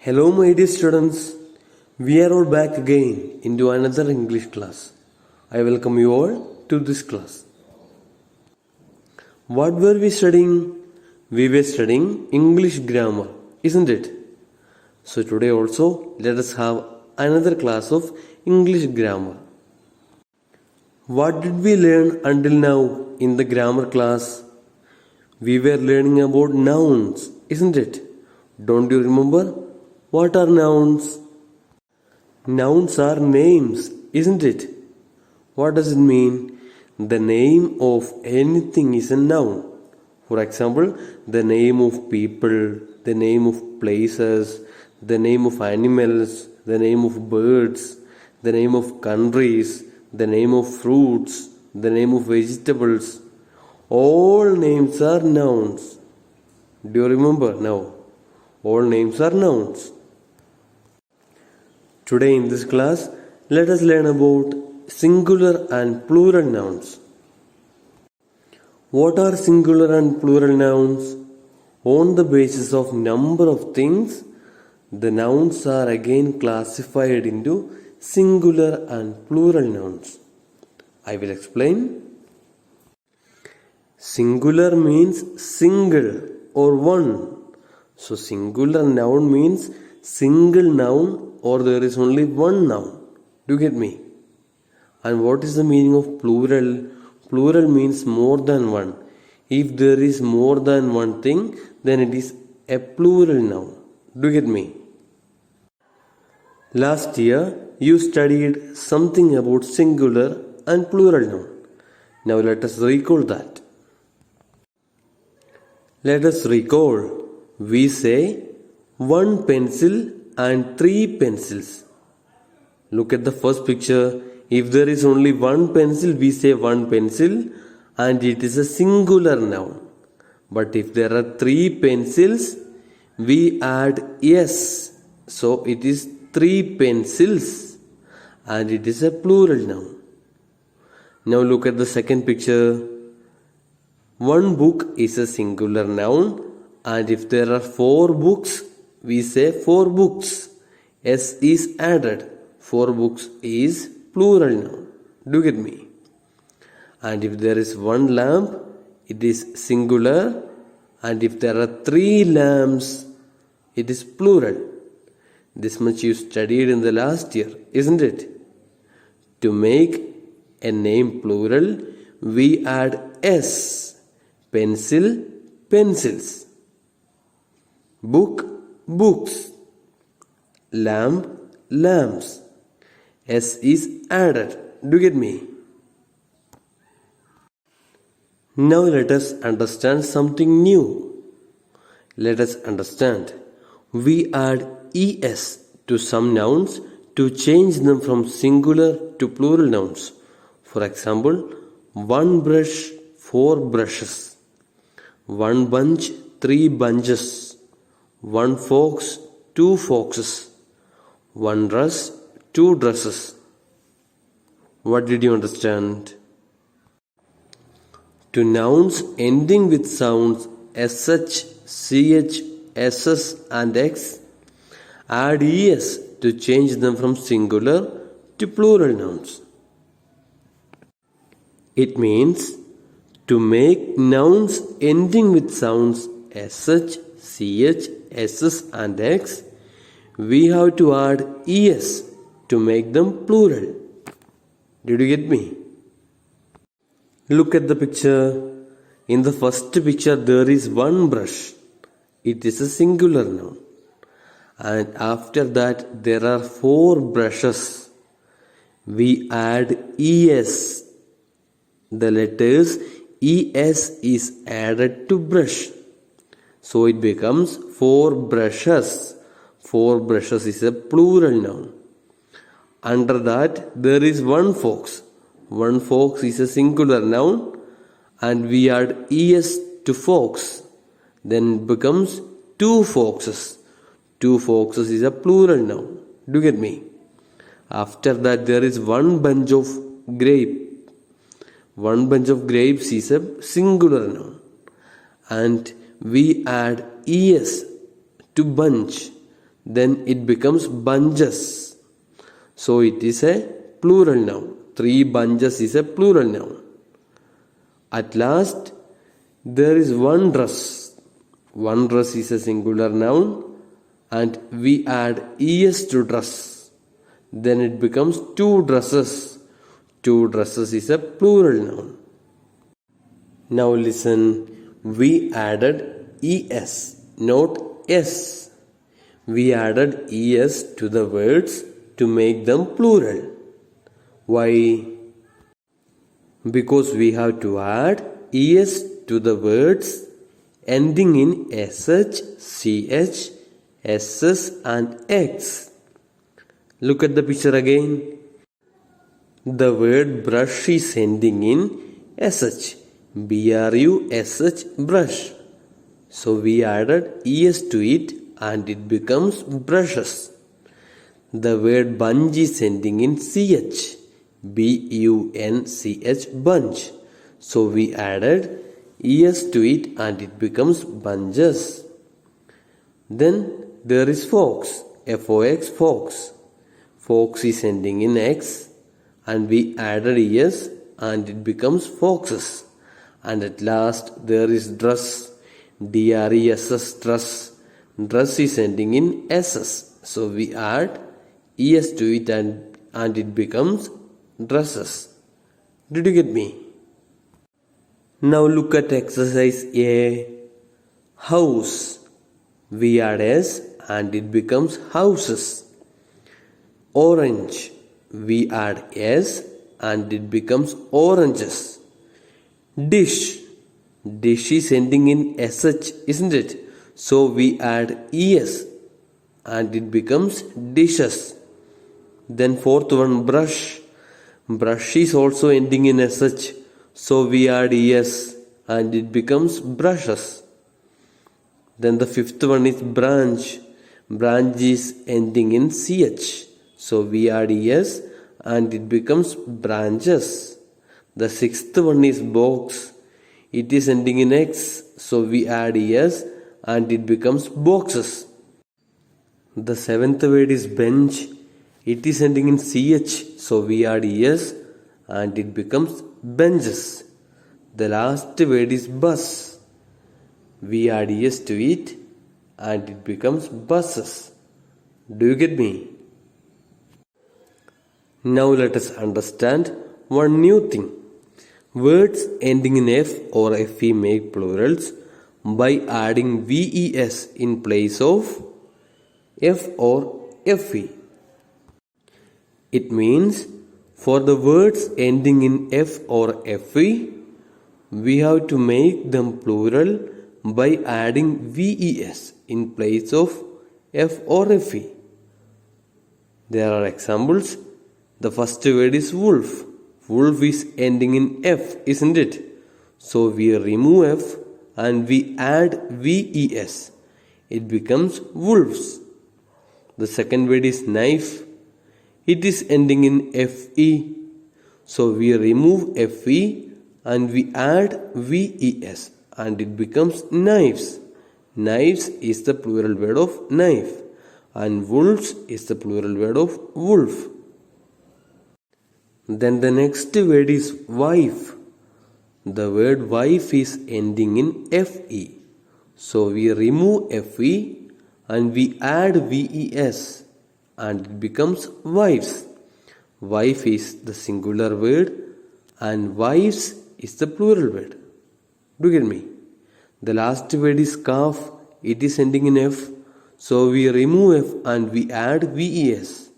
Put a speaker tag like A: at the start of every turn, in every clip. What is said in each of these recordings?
A: Hello, my dear students. We are all back again into another English class. I welcome you all to this class. What were we studying? We were studying English grammar, isn't it? So today also, let us have another class of English grammar. What did we learn until now in the grammar class? We were learning about nouns, isn't it? Don't you remember? What are nouns? Nouns are names, isn't it? What does it mean? The name of anything is a noun. For example, the name of people, the name of places, the name of animals, the name of birds, the name of countries, the name of fruits, the name of vegetables. All names are nouns. Do you remember now? All names are nouns. Today in this class, let us learn about singular and plural nouns. What are singular and plural nouns? On the basis of number of things, the nouns are again classified into singular and plural nouns. I will explain. Singular means single or one. So singular noun means single noun or there is only one noun. Do you get me? And what is the meaning of plural? Plural means more than one. If there is more than one thing, then it is a plural noun. Do you get me? Last year, you studied something about singular and plural noun. Now let us recall that. Let us recall. We say one pencil and three pencils. Look at the first picture. If there is only one pencil, we say one pencil and it is a singular noun. But if there are three pencils, we add s. So it is three pencils and it is a plural noun. Now look at the second picture. One book is a singular noun and if there are four books, we say four books. S is added. Four books is plural noun. Do you get me? And if there is one lamp, it is singular. And if there are three lamps, it is plural. This much you studied in the last year, isn't it? To make a name plural, we add s. Pencil, pencils. Book, books. Lamp, lamps. S is added. Do you get me? Now let us understand something new. Let us understand. We add es to some nouns to change them from singular to plural nouns. For example, one brush, four brushes. One bunch, three bunches. One fox, two foxes. One dress, two dresses. What did you understand? To nouns ending with sounds sh, ch, ss and x, add es to change them from singular to plural nouns. It means to make nouns ending with sounds sh, ch, ss and x, we have to add es to make them plural. Did you get me? Look at the picture. In the first picture, there is one brush. It is a singular noun. And after that, there are four brushes. We add es. The letters es is added to brush. So it becomes four brushes. Four brushes is a plural noun. Under that, there is one fox. One fox is a singular noun and we add es to fox. Then it becomes two foxes. Two foxes is a plural noun. Do you get me? After that, there is one bunch of grape. One bunch of grapes is a singular noun. And we add es to bunch. then it becomes bunches. So it is a plural noun. 3 bunches is a plural noun. At last, there is one dress. One dress is a singular noun, and we add es to dress. Then it becomes 2 dresses. 2 dresses is a plural noun. Now listen, we added es, not s. We added es to the words to make them plural. Why? Because we have to add es to the words ending in sh, ch, ss and x. Look at the picture again. The word brush is ending in sh, brush, brush. So we added es to it and it becomes brushes. The word bunch is ending in ch, bunch, bunch. So we added es to it and it becomes bunches. Then there is fox, fox, fox. Fox is ending in x and we added es and it becomes foxes. And at last there is dress, dress, dress. Dress is ending in ss. So we add es to it and it becomes dresses. Did you get me? Now look at exercise A. House. We add s and it becomes houses. Orange. We add s and it becomes oranges. Dish. Dish is ending in sh, isn't it? So we add es and it becomes dishes. Then fourth one, brush. Brush is also ending in sh. So we add es and it becomes brushes. Then the fifth one is branch. Branch is ending in ch. So we add es and it becomes branches. The sixth one is box. It is ending in x. So we add es and it becomes boxes. The seventh word is bench. It is ending in ch. So we add es and it becomes benches. The last word is bus. We add es to it and it becomes buses. Do you get me? Now let us understand one new thing. Words ending in f or fe make plurals by adding ves in place of f or fe. It means for the words ending in f or fe, we have to make them plural by adding ves in place of f or fe. There are examples. The first word is wolf. Wolf is ending in f, isn't it? So we remove f and we add ves. It becomes wolves. The second word is knife. It is ending in fe. So we remove fe and we add ves and it becomes knives. Knives is the plural word of knife and wolves is the plural word of wolf. Then the next word is wife. The word wife is ending in fe. So we remove fe and we add ves and it becomes wives. Wife is the singular word and wives is the plural word. Do you get me? The last word is calf. It is ending in f. So we remove f and we add ves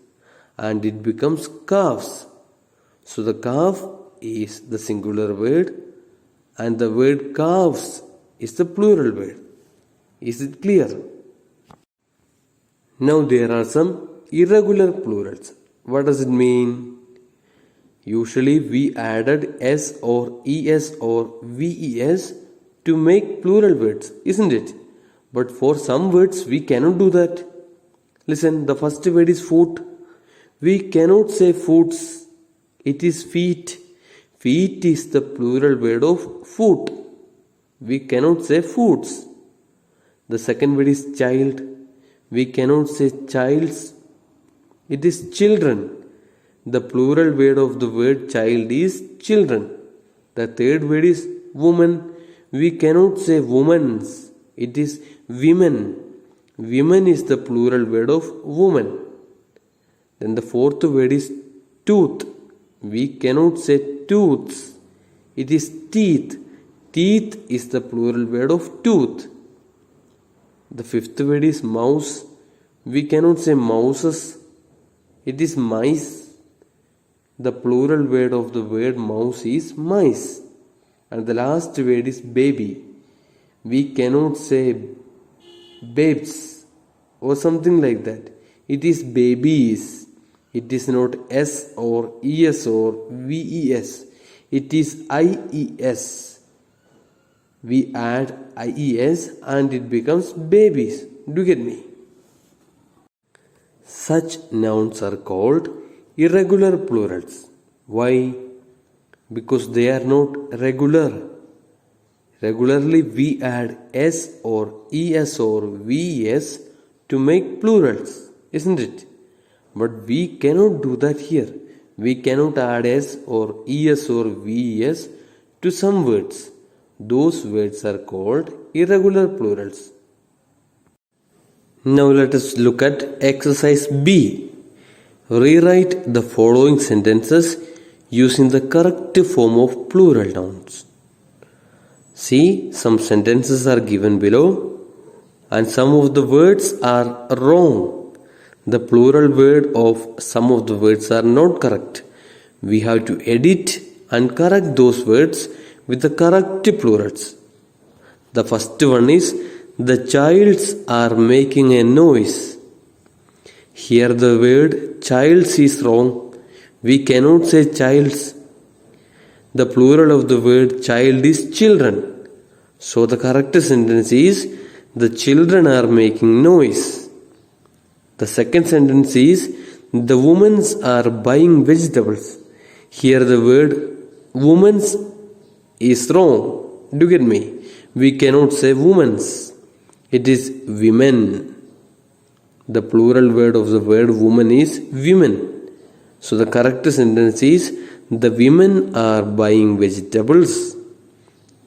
A: and it becomes calves. So the calf is the singular word and the word calves is the plural word. Is it clear? Now there are some irregular plurals. What does it mean? Usually we added s or es or ves to make plural words, isn't it? But for some words we cannot do that. Listen, the first word is foot. We cannot say foots. It is feet. Feet is the plural word of foot. We cannot say foots. The second word is child. We cannot say childs. It is children. The plural word of the word child is children. The third word is woman. We cannot say womans. It is women. Women is the plural word of woman. Then the fourth word is tooth. We cannot say tooths. It is teeth. Teeth is the plural word of tooth. The fifth word is mouse. We cannot say mouses. It is mice. The plural word of the word mouse is mice. And the last word is baby. We cannot say babes or something like that. It is babies. It is not S or ES or VES. It is IES. We add IES and it becomes babies. Do you get me? Such nouns are called irregular plurals. Why? Because they are not regular. Regularly we add S or ES or VES to make plurals, isn't it? But we cannot do that here. We cannot add S or ES or VES to some words. Those words are called irregular plurals. Now let us look at exercise B. Rewrite the following sentences using the correct form of plural nouns. See, some sentences are given below and some of the words are wrong. The plural word of some of the words are not correct. We have to edit and correct those words with the correct plurals. The first one is the childs are making a noise. Here the word childs is wrong. We cannot say childs. The plural of the word child is children. So the correct sentence is the children are making noise. The second sentence is the women are buying vegetables. Here the word women's is wrong. Do you get me? We cannot say women's. It is women. The plural word of the word woman is women. So the correct sentence is the women are buying vegetables.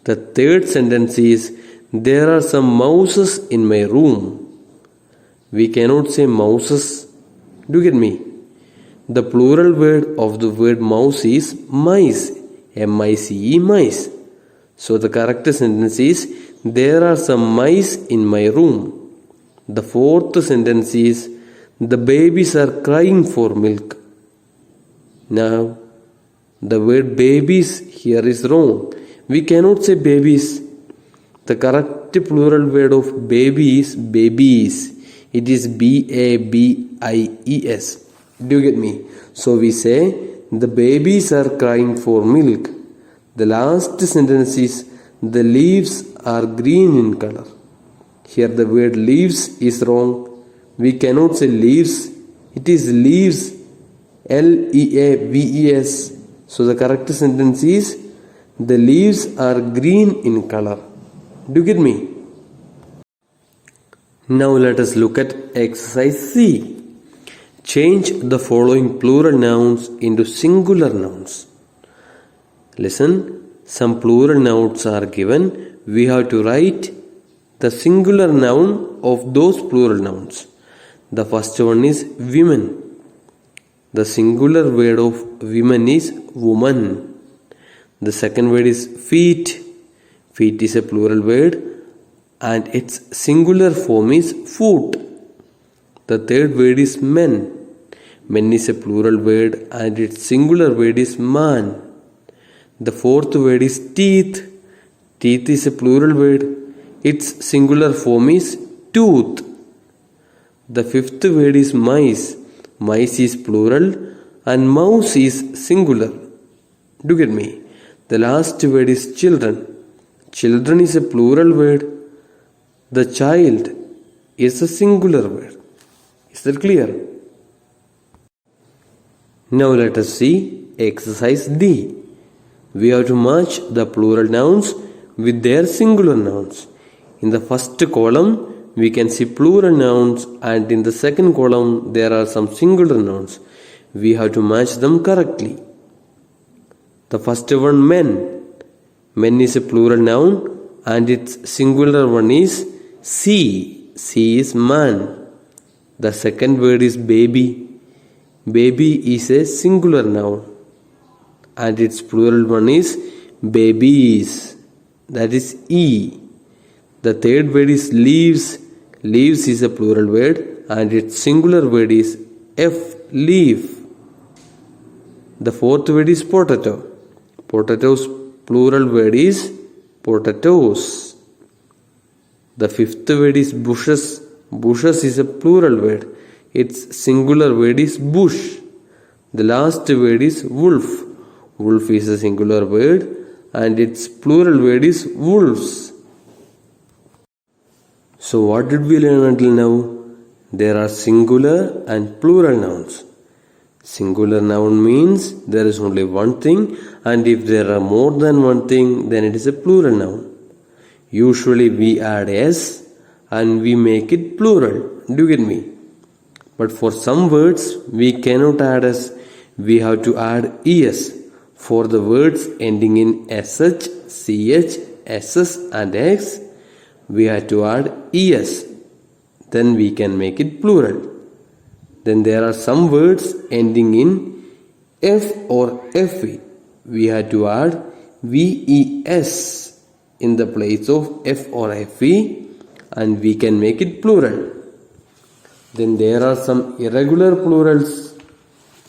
A: The third sentence is there are some mouses in my room. We cannot say mouses. Do you get me? The plural word of the word mouse is mice. M-I-C-E, mice. So the correct sentence is there are some mice in my room. The fourth sentence is the babies are crying for milk. Now, the word babies here is wrong. We cannot say babies. The correct plural word of baby is babies. It is B-A-B-I-E-S. Do you get me? So we say the babies are crying for milk. The last sentence is the leaves are green in color. Here the word leaves is wrong. We cannot say leaves. It is leaves. L-E-A-V-E-S. So the correct sentence is the leaves are green in color. Do you get me? Now let us look at exercise C. Change the following plural nouns into singular nouns. Listen, some plural nouns are given. We have to write the singular noun of those plural nouns. The first one is women. The singular word of women is woman. The second word is feet. Feet is a plural word and its singular form is foot. The third word is men. Men is a plural word and its singular word is man. The fourth word is teeth. Teeth is a plural word. Its singular form is tooth. The fifth word is mice. Mice is plural and mouse is singular. Do you get me? The last word is children. Children is a plural word. The child is a singular word. Is that clear? Now let us see exercise D. We have to match the plural nouns with their singular nouns. In the first column, we can see plural nouns, and in the second column there are some singular nouns. We have to match them correctly. The first one, men. Men is a plural noun and its singular one is see. See is man. The second word is baby. Baby is a singular noun and its plural one is babies. That is E. The third word is leaves. Leaves is a plural word and its singular word is F, leaf. The fourth word is potato. Potatoes plural word is potatoes. The fifth word is bushes. Bushes is a plural word. Its singular word is bush. The last word is wolf. Wolf is a singular word and its plural word is wolves. So what did we learn until now? There are singular and plural nouns. Singular noun means there is only one thing, and if there are more than one thing, then it is a plural noun. Usually we add s and we make it plural. Do you get me? But for some words we cannot add s. We have to add es. For the words ending in sh, ch, ss and x, we have to add es. Then we can make it plural. Then there are some words ending in f or fe. We have to add ves in the place of f or fe and we can make it plural. Then there are some irregular plurals.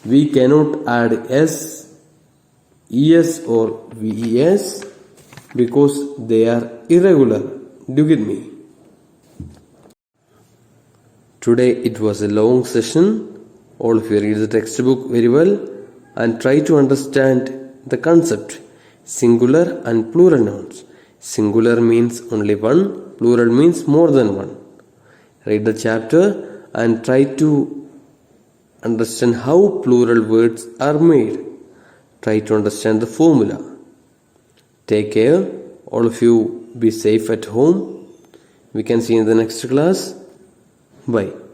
A: We cannot add s, es or ves because they are irregular. Do you get me? Today it was a long session. All of you read the textbook very well and try to understand the concept. Singular and plural nouns. Singular means only one, plural means more than one. Read the chapter and try to understand how plural words are made. Try to understand the formula. Take care. All of you be safe at home. We can see you in the next class. Bye.